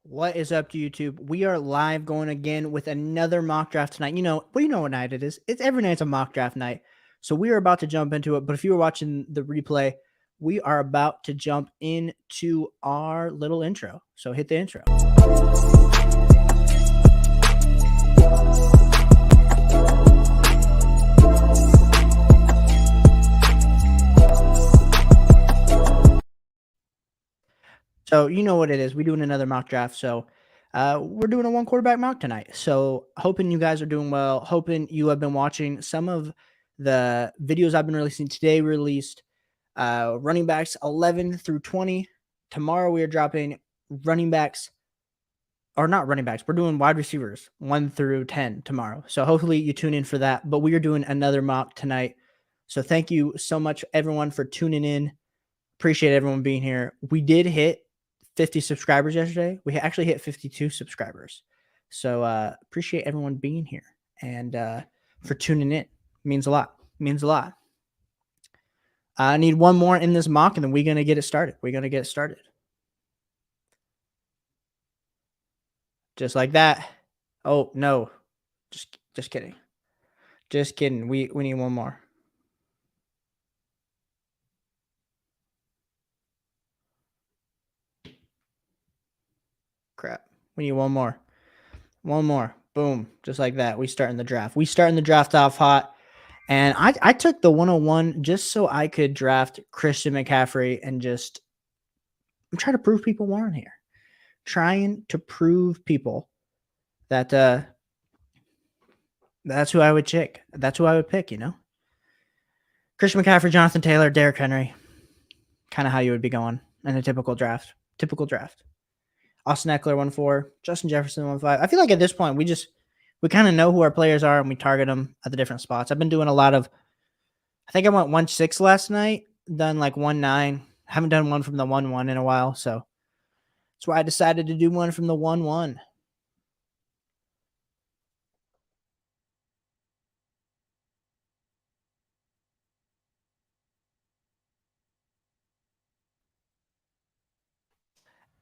What is up to YouTube? We are live going again with another mock draft tonight. You know what night it is. It's every night's a mock draft night. So we are about to jump into it. But if you were watching the replay, we are about to jump into our little intro. So hit the intro. So you know what it is. We're doing another mock draft. So we're doing a one quarterback mock tonight. So hoping you guys are doing well. Hoping you have been watching some of the videos I've been releasing today. Released running backs 11 through 20. Tomorrow we are dropping running backs, or not running backs. We're doing wide receivers 1 through 10 tomorrow. So hopefully you tune in for that. But we are doing another mock tonight. So thank you so much, everyone, for tuning in. Appreciate everyone being here. We did hit 50 subscribers yesterday. We actually hit 52 subscribers. So appreciate everyone being here and for tuning in. Means a lot. Means a lot. I need one more in this mock, and then we're going to get it started. We're going to get it started. Just like that. Oh, no. Just kidding. Just kidding. We need one more. Crap. We need one more. One more. Boom. Just like that. We start in the draft. We start in the draft off hot. And I took the 101 just so I could draft Christian McCaffrey and just I'm trying to prove people wrong here. Trying to prove people that that's who I would pick. That's who I would pick, you know? Christian McCaffrey, Jonathan Taylor, Derrick Henry. Kind of how you would be going in a typical draft. Austin Eckler 1-4, Justin Jefferson 1-5. I feel like at this point we kind of know who our players are and we target them at the different spots. I've been doing a lot of, I think I went 1-6 last night, done like 1-9. Haven't done one from the 1-1 in a while, so that's why I decided to do one from the 1-1.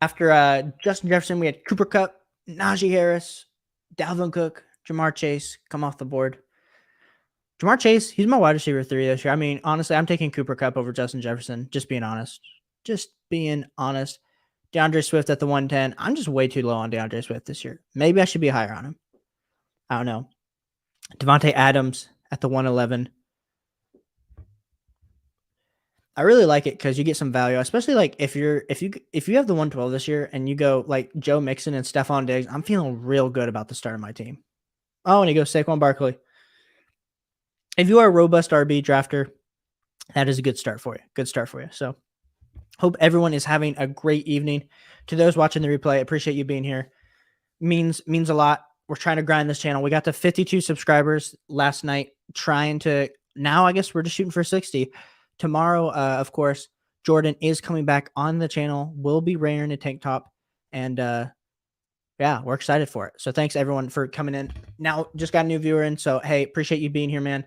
After Justin Jefferson, we had Cooper Kupp, Najee Harris, Dalvin Cook, Jamar Chase come off the board. Jamar Chase, he's my wide receiver 3 this year. I mean, honestly, I'm taking Cooper Kupp over Justin Jefferson. Just being honest. DeAndre Swift at the 110. I'm just way too low on DeAndre Swift this year. Maybe I should be higher on him. I don't know. Devante Adams at the 111. I really like it because you get some value, especially like if you have the 112 this year and you go like Joe Mixon and Stephon Diggs. I'm feeling real good about the start of my team. Oh, and he goes Saquon Barkley. If you are a robust RB drafter, that is a good start for you. So hope everyone is having a great evening. To those watching the replay, appreciate you being here. Means a lot. We're trying to grind this channel. We got to 52 subscribers last night. Now I guess we're just shooting for 60. Tomorrow, of course, Jordan is coming back on the channel. We'll be wearing a tank top. And yeah, we're excited for it. So thanks everyone for coming in. Now just got a new viewer in. So hey, appreciate you being here, man.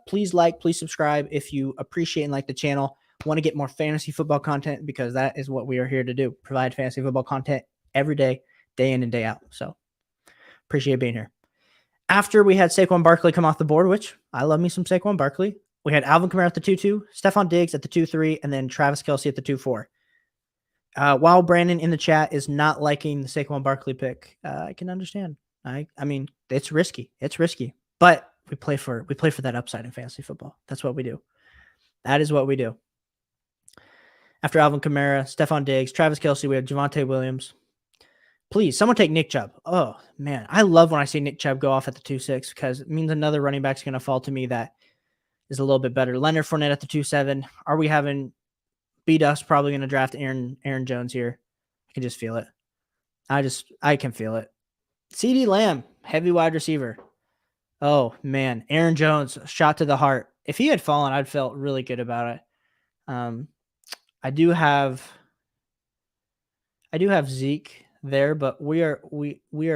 Please please subscribe if you appreciate and like the channel. Want to get more fantasy football content because that is what we are here to do. Provide fantasy football content every day, day in and day out. So appreciate being here. After we had Saquon Barkley come off the board, which I love me some Saquon Barkley. We had Alvin Kamara at the 2-2, Stephon Diggs at the 2-3, and then Travis Kelce at the 2-4. While Brandon in the chat is not liking the Saquon Barkley pick, I can understand. I mean, it's risky. But we play for that upside in fantasy football. That's what we do. That is what we do. After Alvin Kamara, Stephon Diggs, Travis Kelce, we have Javonte Williams. Please, someone take Nick Chubb. Oh, man. I love when I see Nick Chubb go off at the 2-6 because it means another running back's going to fall to me that is a little bit better. Leonard Fournette at the 2-7. Are we having B-Dust probably going to draft Aaron Jones here? I can just feel it. I can feel it. CeeDee Lamb, heavy wide receiver. Oh, man. Aaron Jones, shot to the heart. If he had fallen, I'd felt really good about it. I do have Zeke there, but we are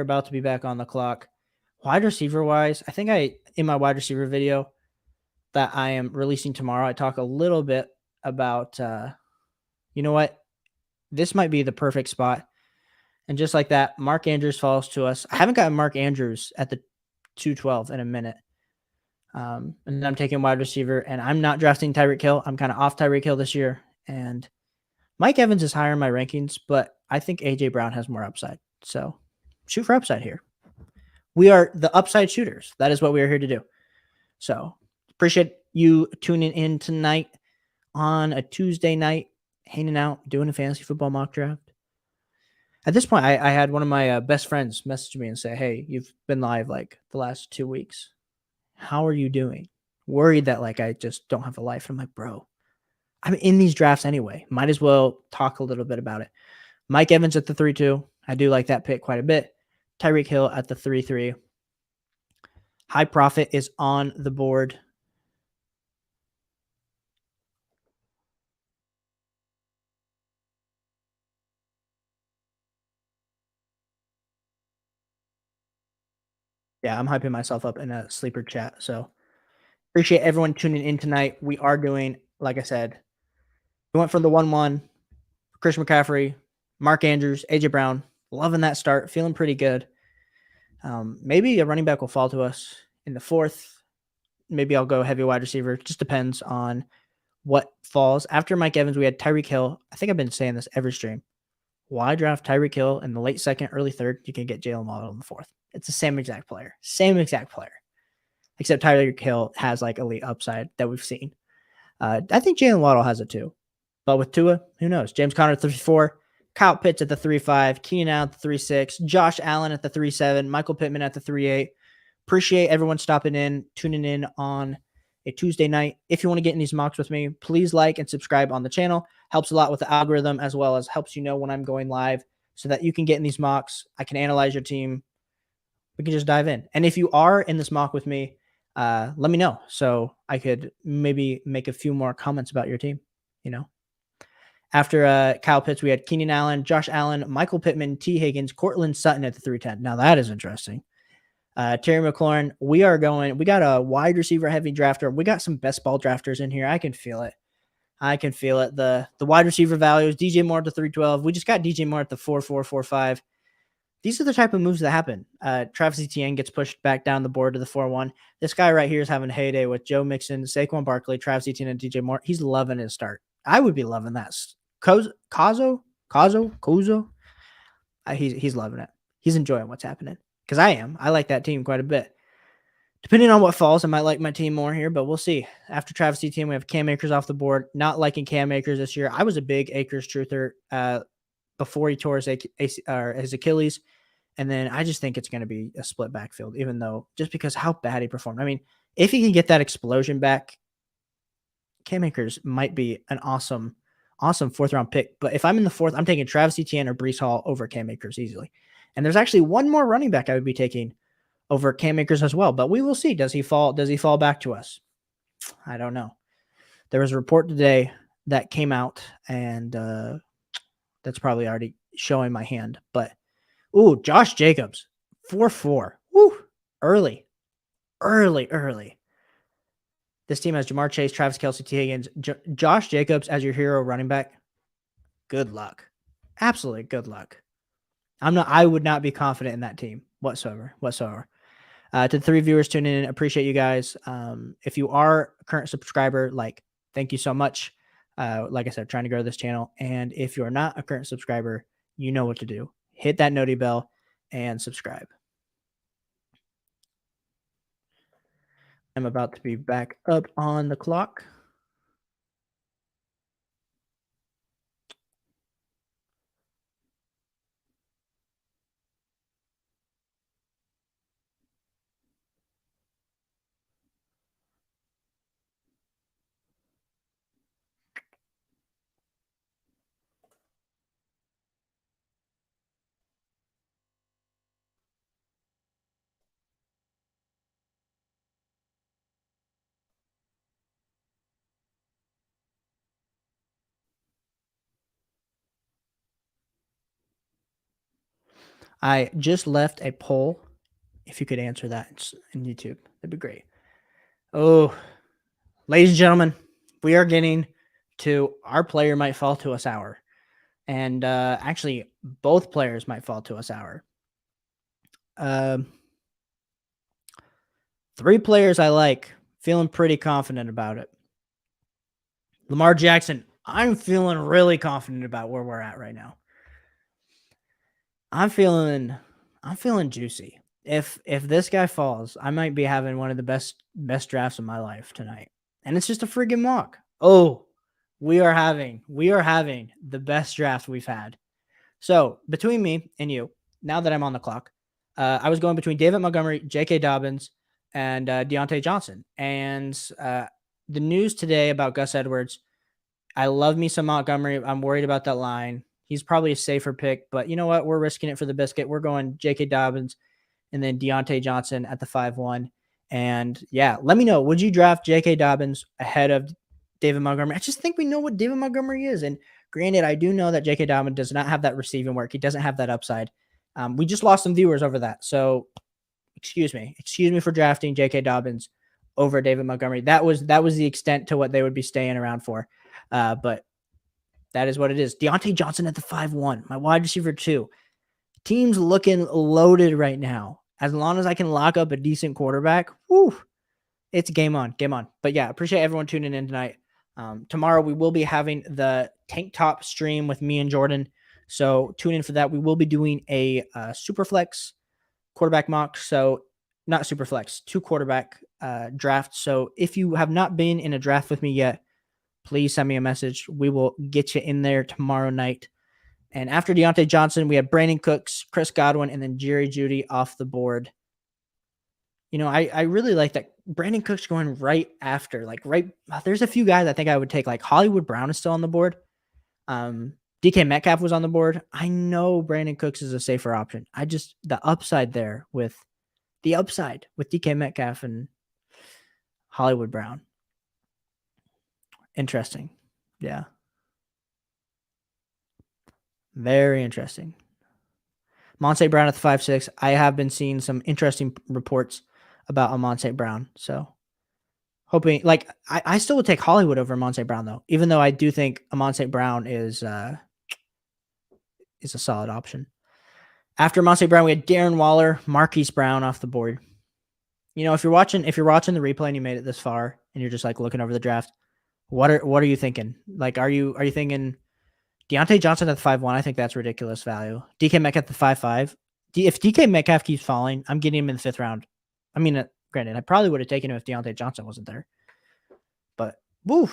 about to be back on the clock. Wide receiver wise, I think in my wide receiver video that I am releasing tomorrow, I talk a little bit about you know what? This might be the perfect spot And just like that, Mark Andrews falls to us. I haven't gotten Mark Andrews at the 212 in a minute. And then I'm taking wide receiver, and I'm not drafting Tyreek Hill. I'm kind of off Tyreek Hill this year. And Mike Evans is higher in my rankings, but I think AJ Brown has more upside. So shoot for upside here. We are the upside shooters. That is what we are here to do. So appreciate you tuning in tonight on a Tuesday night, hanging out, doing a fantasy football mock draft. At this point, I had one of my best friends message me and say, "Hey, you've been live like the last 2 weeks. How are you doing?" Worried that like I just don't have a life. I'm like, bro, I'm in these drafts anyway. Might as well talk a little bit about it. Mike Evans at the 3-2. I do like that pick quite a bit. Tyreek Hill at the 3-3. High Profit is on the board. Yeah, I'm hyping myself up in a sleeper chat. So appreciate everyone tuning in tonight. We are doing, like I said, we went for the 1-1. Christian McCaffrey, Mark Andrews, AJ Brown. Loving that start. Feeling pretty good. Maybe a running back will fall to us in the 4th. Maybe I'll go heavy wide receiver. Just depends on what falls. After Mike Evans, we had Tyreek Hill. I think I've been saying this every stream. Why draft Tyreek Hill in the late 2nd, early 3rd? You can get Jalen Waddle in the 4th. It's the same exact player. Same exact player. Except Tyreek Hill has like elite upside that we've seen. I think Jalen Waddle has it too. But with Tua, who knows? James Conner at 3-4. Kyle Pitts at the 3-5. Keenan Allen at the 3-6. Josh Allen at the 3-7. Michael Pittman at the 3-8. Appreciate everyone stopping in, tuning in on a Tuesday night. If you want to get in these mocks with me, please like and subscribe on the channel. Helps a lot with the algorithm, as well as helps you know when I'm going live so that you can get in these mocks. I can analyze your team. We can just dive in. And if you are in this mock with me, let me know so I could maybe make a few more comments about your team, you know. After Kyle Pitts, we had Keenan Allen, Josh Allen, Michael Pittman, T. Higgins, Cortland Sutton at the 3-10. Now that is interesting. Terry McLaurin, we got a wide receiver heavy drafter. We got some best ball drafters in here. I can feel it. The wide receiver values, DJ Moore at the 312. We just got DJ Moore at the 4-4, 4-5. These are the type of moves that happen. Travis Etienne gets pushed back down the board to the 4-1. This guy right here is having a heyday with Joe Mixon, Saquon Barkley, Travis Etienne, and DJ Moore. He's loving his start. I would be loving that. Kazo? He's loving it. He's enjoying what's happening. Because I am. I like that team quite a bit. Depending on what falls, I might like my team more here, but we'll see. After Travis Etienne, we have Cam Akers off the board. Not liking Cam Akers this year. I was a big Akers truther before he tore his Achilles. And then I just think it's going to be a split backfield, even though just because how bad he performed. I mean, if he can get that explosion back, Cam Akers might be an awesome 4th-round pick. But if I'm in the 4th, I'm taking Travis Etienne or Breece Hall over Cam Akers easily. And there's actually one more running back I would be taking over Cam Akers as well. But we will see. Does he fall back to us? I don't know. There was a report today that came out, and that's probably already showing my hand. But, Josh Jacobs, 4-4. Woo, early. This team has Jamar Chase, Travis Kelce, T. Higgins, Josh Jacobs as your hero running back. Good luck. Absolutely good luck. I would not be confident in that team whatsoever. To the 3 viewers tuning in, appreciate you guys. If you are a current subscriber, thank you so much. Like I said, trying to grow this channel. And if you're not a current subscriber, you know what to do. Hit that noti bell and subscribe. I'm about to be back up on the clock. I just left a poll. If you could answer that in YouTube, that'd be great. Oh, ladies and gentlemen, we are getting to our player might fall to us hour. And actually, both players might fall to a sour. Three players I like, feeling pretty confident about it. Lamar Jackson, I'm feeling really confident about where we're at right now. I'm feeling juicy. If this guy falls, I might be having one of the best drafts of my life tonight. And it's just a friggin' mock. Oh, we are having the best draft we've had. So between me and you, now that I'm on the clock, I was going between David Montgomery, J.K. Dobbins, and Deontay Johnson. And the news today about Gus Edwards, I love me some Montgomery. I'm worried about that line. He's probably a safer pick, but you know what? We're risking it for the biscuit. We're going J.K. Dobbins and then Deontay Johnson at the 5-1. And yeah, let me know. Would you draft J.K. Dobbins ahead of David Montgomery? I just think we know what David Montgomery is. And granted, I do know that J.K. Dobbins does not have that receiving work. He doesn't have that upside. We just lost some viewers over that. So excuse me for drafting J.K. Dobbins over David Montgomery. That was the extent to what they would be staying around for. But that is what it is. Deontay Johnson at the 5-1, my wide receiver 2. Team's looking loaded right now. As long as I can lock up a decent quarterback, whew, it's game on. But yeah, appreciate everyone tuning in tonight. Tomorrow we will be having the Tank Top stream with me and Jordan. So tune in for that. We will be doing a super flex quarterback mock. So not super flex, 2 quarterback draft. So if you have not been in a draft with me yet, please send me a message. We will get you in there tomorrow night. And after Deontay Johnson, we had Brandon Cooks, Chris Godwin, and then Jerry Jeudy off the board. You know, I really like that Brandon Cooks going right after, there's a few guys I think I would take, like Hollywood Brown is still on the board. DK Metcalf was on the board. I know Brandon Cooks is a safer option. The upside there with DK Metcalf and Hollywood Brown. Interesting. Yeah. Very interesting. Monte Brown at the 5-6. I have been seeing some interesting reports about Monte Brown. So hoping, I still would take Hollywood over Monte Brown though, even though I do think Monte Brown is a solid option. After Monte Brown, we had Darren Waller, Marquise Brown off the board. You know, if you're watching the replay and you made it this far and you're just like looking over the draft, what are you thinking? Like, are you thinking Deontay Johnson at the 5-1? I think that's ridiculous value. DK Metcalf at the 5-5. If DK Metcalf keeps falling, I'm getting him in the 5th round. I mean, granted, I probably would have taken him if Deontay Johnson wasn't there. But, woo,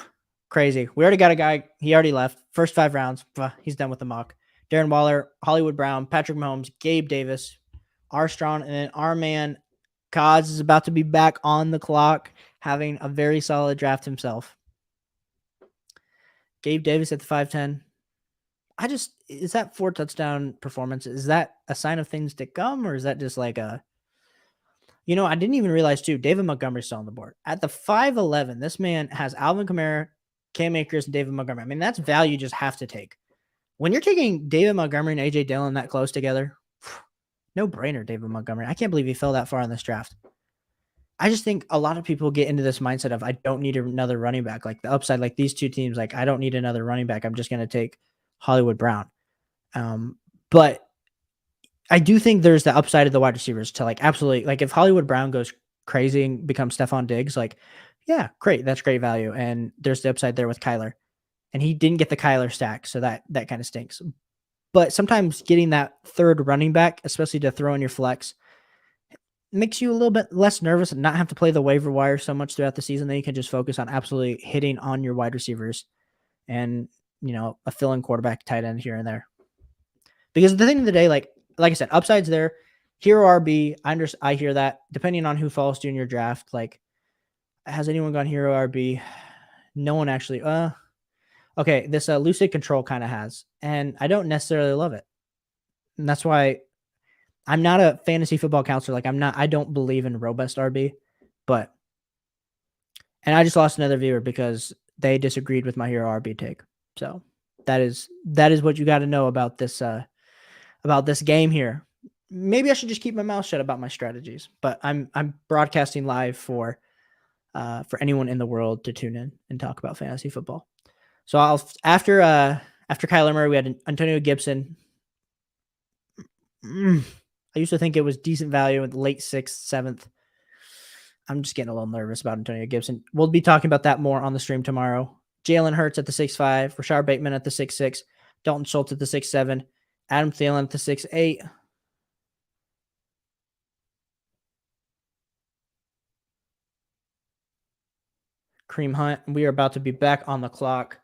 crazy. We already got a guy. He already left. First 5 rounds. He's done with the mock. Darren Waller, Hollywood Brown, Patrick Mahomes, Gabe Davis, Armstrong, and then our man, Kaz, is about to be back on the clock, having a very solid draft himself. Gabe Davis at the 5-10. Is that 4 touchdown performance? Is that a sign of things to come, or is that just like I didn't even realize too, David Montgomery's still on the board. At the 5-11, this man has Alvin Kamara, Cam Akers, and David Montgomery. I mean, that's value you just have to take. When you're taking David Montgomery and A.J. Dillon that close together, no brainer, David Montgomery. I can't believe he fell that far in this draft. I just think a lot of people get into this mindset of I don't need another running back. Like the upside, like these 2 teams, like I don't need another running back. I'm just going to take Hollywood Brown. But I do think there's the upside of the wide receivers to absolutely, if Hollywood Brown goes crazy and becomes Stephon Diggs, yeah, great. That's great value. And there's the upside there with Kyler. And he didn't get the Kyler stack, so that kind of stinks. But sometimes getting that 3rd running back, especially to throw in your flex, makes you a little bit less nervous and not have to play the waiver wire so much throughout the season. Then you can just focus on absolutely hitting on your wide receivers and, a fill-in quarterback, tight end here and there. Because at the end of the day, like I said, upside's there. Hero RB, I hear that. Depending on who falls to in your draft, has anyone gone Hero RB? No one actually. Okay, this Lucid Control kind of has, and I don't necessarily love it. And that's why I'm not a fantasy football counselor. I don't believe in robust RB, and I just lost another viewer because they disagreed with my Hero RB take. So that is what you got to know about this game here. Maybe I should just keep my mouth shut about my strategies, but I'm broadcasting live for anyone in the world to tune in and talk about fantasy football. So after After Kyler Murray, we had Antonio Gibson. I used to think it was decent value in the late 6th, 7th. I'm just getting a little nervous about Antonio Gibson. We'll be talking about that more on the stream tomorrow. Jalen Hurts at the 6.5, Rashard Bateman at the 6.6, Dalton Schultz at the 6.7, Adam Thielen at the 6.8. Kareem Hunt. We are about to be back on the clock.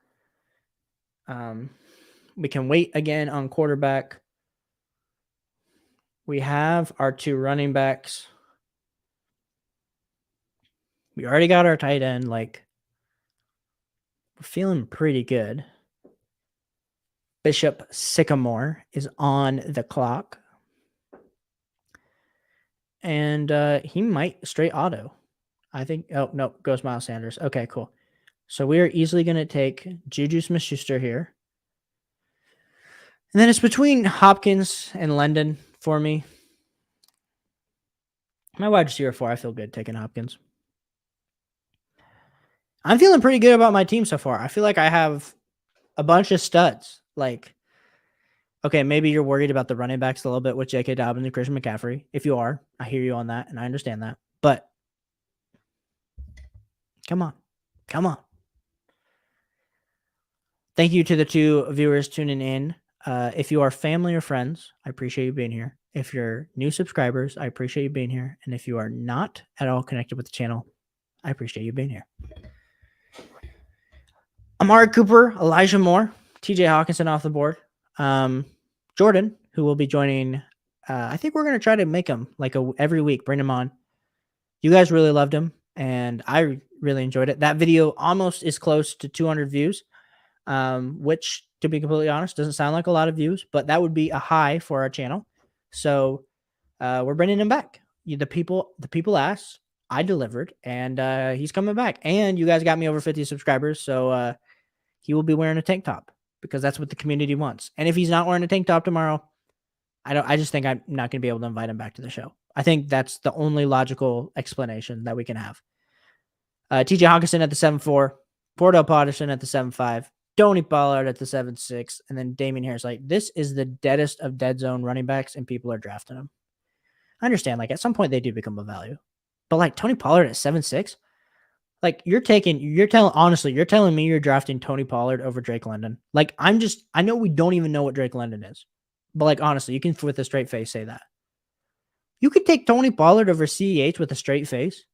We can wait again on quarterback. We have our 2 running backs. We already got our tight end. Like, we're feeling pretty good. Bishop Sycamore is on the clock. And he might straight auto. I think. Oh, no. Goes Miles Sanders. Okay, cool. So we are easily going to take Juju Smith-Schuster here. And then it's between Hopkins and Lendon for me. My wide receiver 4, I feel good taking Hopkins. I'm feeling pretty good about my team so far. I feel like I have a bunch of studs. Like, okay, maybe you're worried about the running backs a little bit with J.K. Dobbins and Christian McCaffrey. If you are, I hear you on that, and I understand that. But come on. Thank you to the 2 viewers tuning in. If you are family or friends, I appreciate you being here. If you're new subscribers, I appreciate you being here. And if you are not at all connected with the channel, I appreciate you being here. Amari Cooper, Elijah Moore, TJ Hawkinson off the board. Jordan, who will be joining. I think we're going to try to make him like every week, bring him on. You guys really loved him, and I really enjoyed it. That video almost is close to 200 views, which, to be completely honest, doesn't sound like a lot of views, but that would be a high for our channel. So we're bringing him back. The people asked, I delivered, and he's coming back. And you guys got me over 50 subscribers, so he will be wearing a tank top because that's what the community wants. And if he's not wearing a tank top tomorrow, I just think I'm not going to be able to invite him back to the show. I think that's the only logical explanation that we can have. TJ Hawkinson at the 7.4, Cordell Patterson at the 7.5, Tony Pollard at the 7.6, and then Damian Harris. Like, this is the deadest of dead zone running backs, and people are drafting him. I understand, like, at some point they do become a value. But like Tony Pollard at 7.6, like you're telling me you're drafting Tony Pollard over Drake London. Like, I know we don't even know what Drake London is. But like, honestly, you can with a straight face say that. You could take Tony Pollard over CEH with a straight face.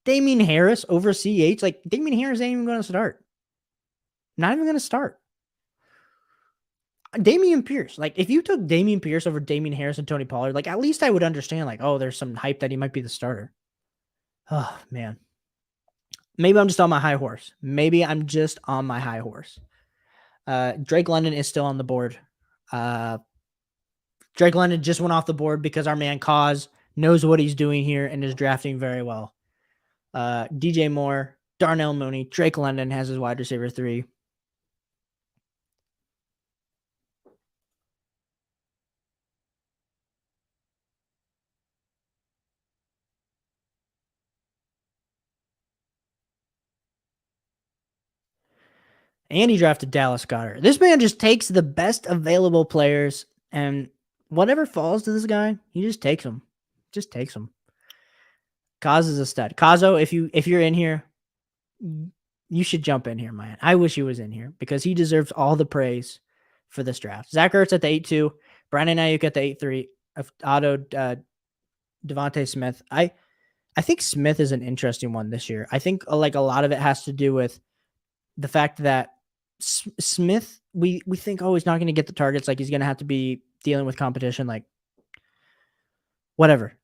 Damian Harris over CEH. Like, Damian Harris ain't even going to start. Not even going to start. Dameon Pierce. Like, if you took Dameon Pierce over Damian Harris and Tony Pollard, like, at least I would understand, like, oh, there's some hype that he might be the starter. Oh, man. Maybe I'm just on my high horse. Drake London is still on the board. Drake London just went off the board because our man Kaz knows what he's doing here and is drafting very well. DJ Moore, Darnell Mooney, Drake London has his wide receiver 3. And he drafted Dallas Goedert. This man just takes the best available players, and whatever falls to this guy, he just takes them. Kaz is a stud. Kazo, if you're in here, you should jump in here, man. I wish he was in here because he deserves all the praise for this draft. Zach Ertz at the 8.2, Brandon Ayuk at the 8.3, Otto, Devante Smith. I think Smith is an interesting one this year. I think like a lot of it has to do with the fact that Smith, we think, oh, he's not going to get the targets. Like, he's going to have to be dealing with competition. Like, whatever.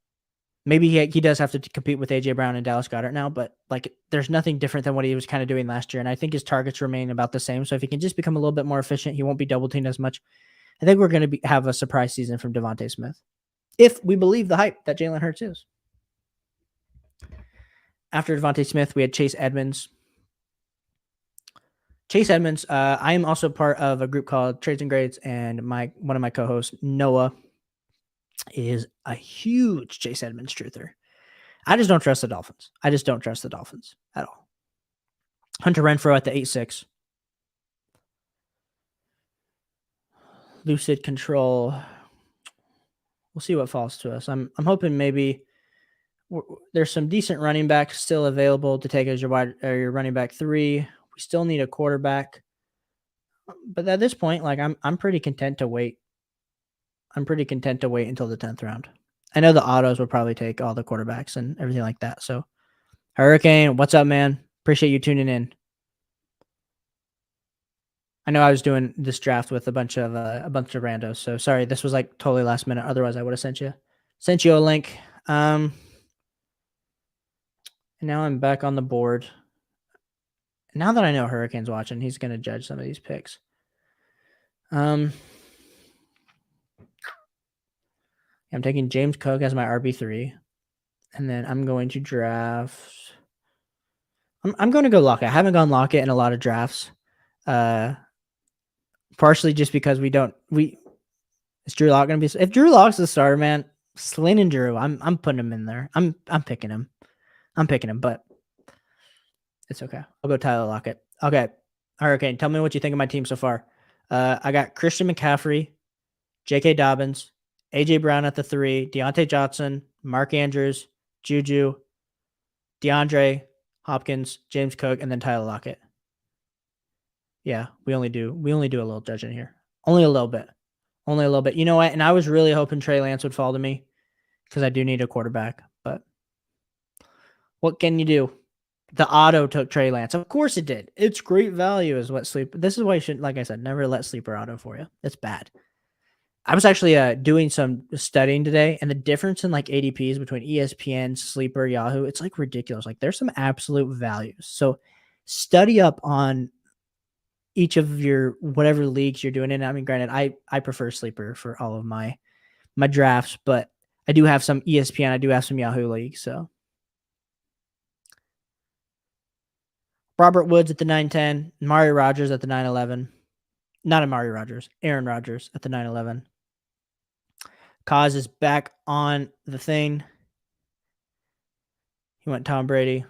Maybe he does have to compete with A.J. Brown and Dallas Goedert now, but like, there's nothing different than what he was kind of doing last year. And I think his targets remain about the same. So if he can just become a little bit more efficient, he won't be double teamed as much. I think we're going to have a surprise season from Devante Smith, if we believe the hype that Jalen Hurts is. After Devante Smith, we had Chase Edmonds. I am also part of a group called Trades and Grades, and one of my co-hosts, Noah, is a huge Chase Edmonds truther. I just don't trust the Dolphins. At all. Hunter Renfrow at the 8.6. Lucid Control. We'll see what falls to us. I'm hoping maybe there's some decent running backs still available to take as your running back 3. We still need a quarterback, but at this point, like I'm pretty content to wait. I'm pretty content to wait until the 10th round. I know the autos would probably take all the quarterbacks and everything like that. So, Hurricane, what's up, man? Appreciate you tuning in. I know I was doing this draft with a bunch of randos, so sorry. This was like totally last minute. Otherwise, I would have sent you a link. And now I'm back on the board. Now that I know Hurricane's watching, he's going to judge some of these picks. I'm taking James Cook as my RB3, and then I'm going to draft. I'm going to go Lockett. I haven't gone Lockett in a lot of drafts. Partially just because is Drew Lock going to be? If Drew Lock's the starter, man, Slyn and Drew, I'm putting him in there. I'm picking him. But it's okay. I'll go Tyler Lockett. Okay, Hurricane, tell me what you think of my team so far. I got Christian McCaffrey, J.K. Dobbins, A.J. Brown at the 3, Deontay Johnson, Mark Andrews, Juju, DeAndre Hopkins, James Cook, and then Tyler Lockett. Yeah, we only do a little judging here. Only a little bit. You know what? And I was really hoping Trey Lance would fall to me because I do need a quarterback. But what can you do? The Otto took Trey Lance. Of course it did. It's great value is what sleeper. This is why you shouldn't, like I said, never let sleeper Otto for you. It's bad. I was actually doing some studying today, and the difference in like ADPs between ESPN, Sleeper, Yahoo, it's like ridiculous. Like there's some absolute values. So study up on each of your whatever leagues you're doing in. I mean, granted, I prefer Sleeper for all of my drafts, but I do have some ESPN. I do have some Yahoo leagues. So Robert Woods at the 9-10, Amari Rodgers at the 9-11. Not Amari Rodgers, Aaron Rodgers at the 9-11. Kaz is back on the thing. He went Tom Brady.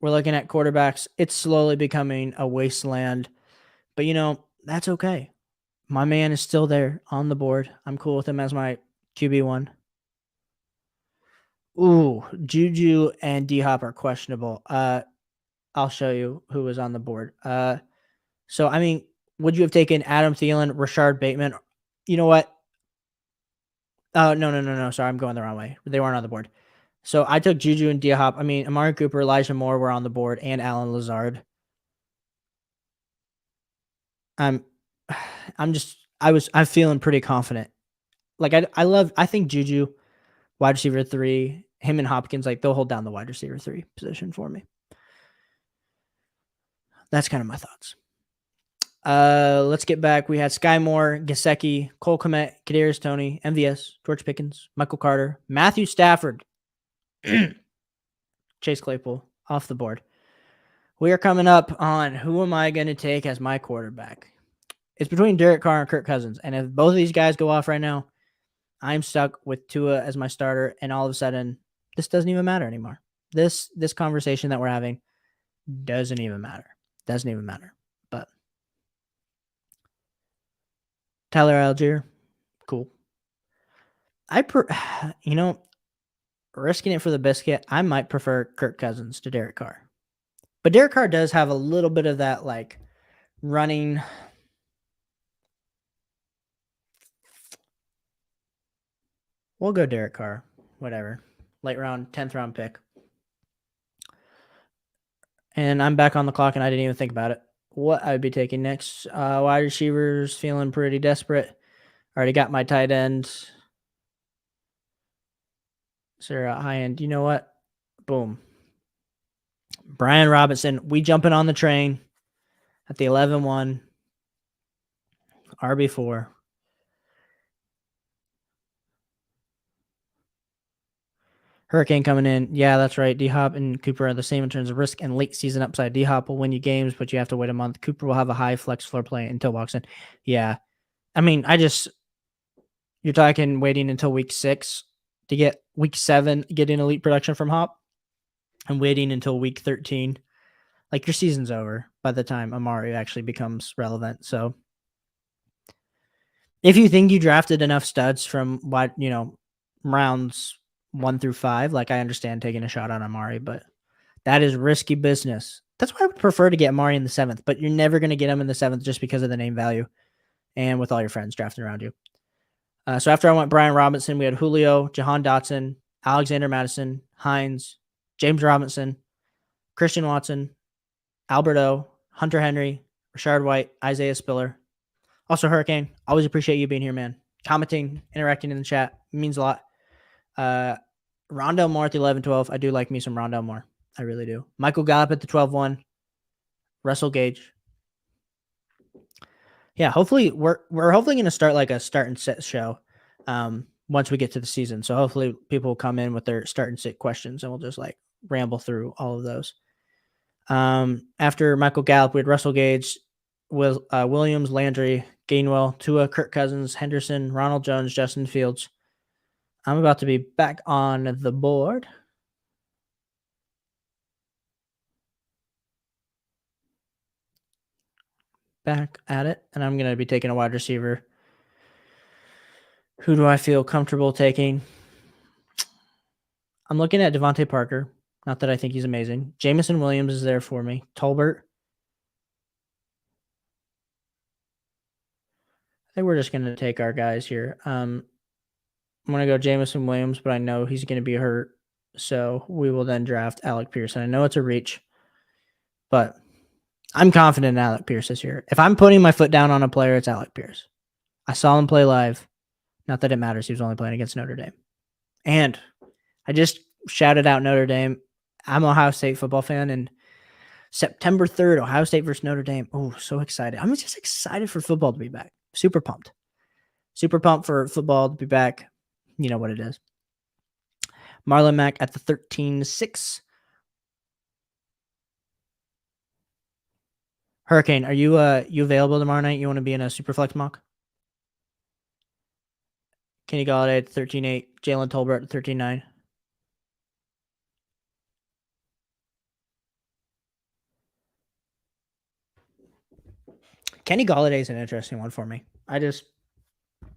We're looking at quarterbacks. It's slowly becoming a wasteland, but that's okay. My man is still there on the board. I'm cool with him as my QB1. Ooh, Juju and D-Hop are questionable. I'll show you who was on the board. So, I mean, would you have taken Adam Thielen, Rashard Bateman? You know what? No. Sorry, I'm going the wrong way. They weren't on the board. So I took Juju and D-Hop. I mean, Amari Cooper, Elijah Moore were on the board, and Alan Lazard. I'm feeling pretty confident. Like I think Juju, wide receiver 3, him and Hopkins, like they'll hold down the wide receiver 3 position for me. That's kind of my thoughts. Let's get back. We had Sky Moore, Gesicki, Cole Kmet, Kadarius Toney, MVS, George Pickens, Michael Carter, Matthew Stafford, Chase Claypool off the board. We are coming up on who am I going to take as my quarterback. It's between Derek Carr and Kirk Cousins. And if both of these guys go off right now, I'm stuck with Tua as my starter. And all of a sudden, this doesn't even matter anymore. This conversation that we're having doesn't even matter. But Tyler Algier, cool. Risking it for the biscuit, I might prefer Kirk Cousins to Derek Carr. But Derek Carr does have a little bit of that, like, running. We'll go Derek Carr. Whatever. Late round, 10th round pick. And I'm back on the clock, and I didn't even think about it. What I would be taking next. Wide receivers, feeling pretty desperate. Already got my tight end. Sarah, high end. You know what? Boom. Brian Robinson. We jumping on the train at the 11-1. RB4. Hurricane coming in. Yeah, that's right. D-Hop and Cooper are the same in terms of risk and late season upside. D-Hop will win you games, but you have to wait a month. Cooper will have a high flex floor play until walks in. Yeah. I mean, you're talking waiting until week 6 to get week 7, getting elite production from Hop, and waiting until week 13. Like, your season's over by the time Amari actually becomes relevant. So If you think you drafted enough studs from what, rounds 1 through 5, like, I understand taking a shot on Amari, but that is risky business. That's why I would prefer to get Amari in the 7th, but you're never gonna get him in the 7th just because of the name value and with all your friends drafting around you. So after I went Brian Robinson, we had Julio, Jahan Dotson, Alexander Madison, Hines, James Robinson, Christian Watson, Alberto, Hunter Henry, Rashard White, Isaiah Spiller. Also, Hurricane, always appreciate you being here, man. Commenting, interacting in the chat means a lot. Rondell Moore at the 11-12. I do like me some Rondell Moore. I really do. Michael Gallup at the 12-1. Russell Gage. Yeah, hopefully we're hopefully going to start like a start and sit show once we get to the season. So hopefully people will come in with their start and sit questions and we'll just like ramble through all of those. After Michael Gallup, we had Russell Gage, Williams, Landry, Gainwell, Tua, Kirk Cousins, Henderson, Ronald Jones, Justin Fields. I'm about to be back on the board. Back at it, and I'm going to be taking a wide receiver. Who do I feel comfortable taking? I'm looking at Devante Parker. Not that I think he's amazing. Jamison Williams is there for me. Tolbert. I think we're just going to take our guys here. I'm going to go Jamison Williams, but I know he's going to be hurt. So we will then draft Alec Pearson. I know it's a reach, but I'm confident in Alec Pierce this year. If I'm putting my foot down on a player, it's Alec Pierce. I saw him play live. Not that it matters. He was only playing against Notre Dame. And I just shouted out Notre Dame. I'm an Ohio State football fan, and September 3rd, Ohio State versus Notre Dame. Oh, so excited. I'm just excited for football to be back. Super pumped. Super pumped for football to be back. You know what it is. Marlon Mack at the 13-6. Hurricane, are you available tomorrow night? You want to be in a Superflex mock? Kenny Gallaudet at 13-8. Jalen Tolbert at 13-9. Kenny Gallaudet is an interesting one for me. I just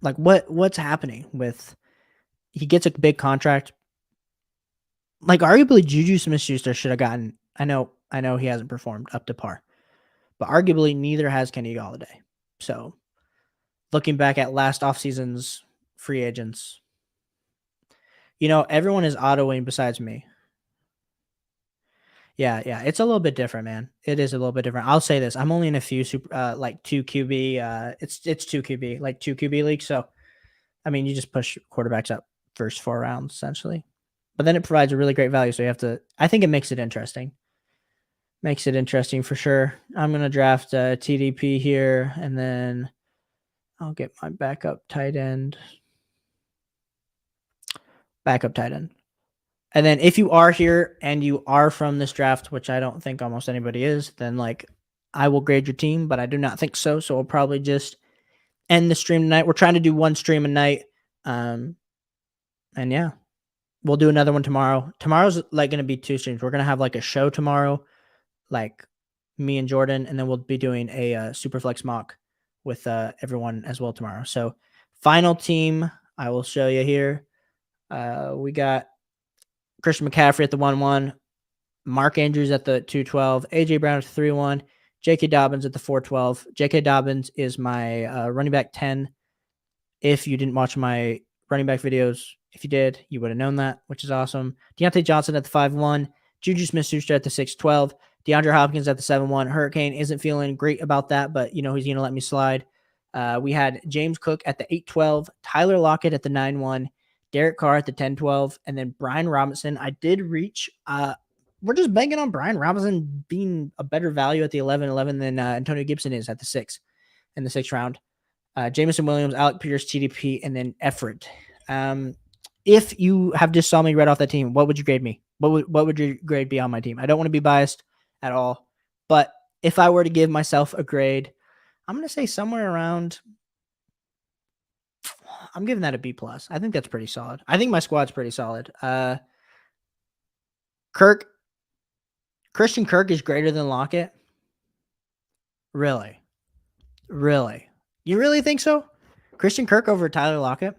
like what's happening with he gets a big contract. Like arguably Juju Smith-Schuster should have gotten. I know he hasn't performed up to par, but arguably neither has Kenny Gallaudet. So looking back at last offseason's free agents, everyone is autoing besides me. Yeah, it's a little bit different, man. It is a little bit different. I'll say this: I'm only in a few super, like 2 QB. It's 2 QB, like 2 QB leagues. So, I mean, you just push quarterbacks up first 4 rounds essentially, but then it provides a really great value. So you have to. I think it makes it interesting. Makes it interesting for sure. I'm gonna draft TDP here, and then I'll get my backup tight end. And then if you are here and you are from this draft, which I don't think almost anybody is, then like I will grade your team, but I do not think so. So we'll probably just end the stream tonight. We're trying to do 1 stream a night. And yeah, we'll do another one tomorrow. Tomorrow's like going to be 2 streams. We're going to have like a show tomorrow, like me and Jordan, and then we'll be doing a Superflex mock with everyone as well tomorrow. So final team, I will show you here. We got Christian McCaffrey at the 1-1, Mark Andrews at the 2-12, AJ Brown at the 3-1, J.K. Dobbins at the 4-12. J.K. Dobbins is my running back 10. If you didn't watch my running back videos, if you did, you would have known that, which is awesome. Deontay Johnson at the 5-1, Juju Smith-Schuster at the 6-12, DeAndre Hopkins at the 7-1. Hurricane isn't feeling great about that, but he's going to let me slide. We had James Cook at the 8-12, Tyler Lockett at the 9-1, Derek Carr at the 10-12, and then Brian Robinson. I did reach. We're just banking on Brian Robinson being a better value at the 11-11 than Antonio Gibson is at the 6 in the 6th round. Jamison Williams, Alec Pierce, TDP, and then Effort. If you have just saw me right off that team, what would you grade me? What would your grade be on my team? I don't want to be biased at all, but if I were to give myself a grade, I'm going to say somewhere around. I'm giving that a B+. I think that's pretty solid. I think my squad's pretty solid. Christian Kirk is greater than Lockett. Really? You really think so? Christian Kirk over Tyler Lockett.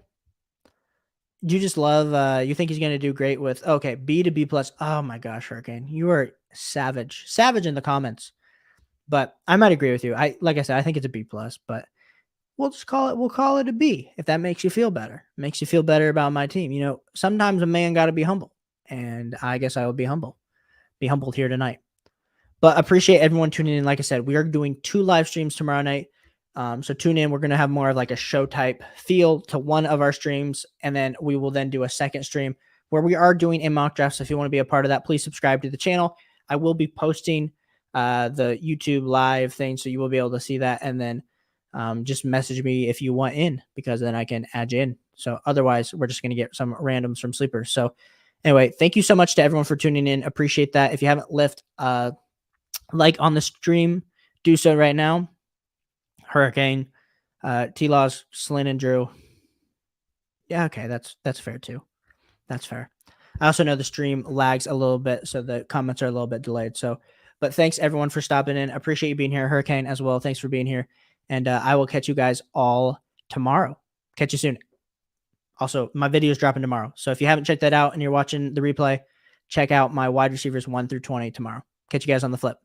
You just love, you think he's going to do great with, okay, B to B plus. Oh my gosh, Hurricane. You are savage. Savage in the comments. But I might agree with you. Like I said, I think it's a B plus, but we'll call it a B if that makes you feel better. Makes you feel better about my team. You know, sometimes a man got to be humble. And I guess I will be humble. Be humbled here tonight. But appreciate everyone tuning in. Like I said, we are doing 2 live streams tomorrow night. So tune in. We're going to have more of like a show type feel to one of our streams. And then we will then do a second stream where we are doing a mock draft. So if you want to be a part of that, please subscribe to the channel. I will be posting the YouTube live thing. So you will be able to see that. And then just message me if you want in, because then I can add you in. So otherwise, we're just going to get some randoms from sleepers. So anyway, thank you so much to everyone for tuning in. Appreciate that. If you haven't left like on the stream, do so right now. Hurricane, T-Laws, Slyn, and Drew. Yeah, okay, that's fair too. That's fair. I also know the stream lags a little bit, so the comments are a little bit delayed. So, but thanks everyone for stopping in. Appreciate you being here. Hurricane as well. Thanks for being here. And I will catch you guys all tomorrow. Catch you soon. Also, my video is dropping tomorrow. So if you haven't checked that out and you're watching the replay, check out my wide receivers 1 through 20 tomorrow. Catch you guys on the flip.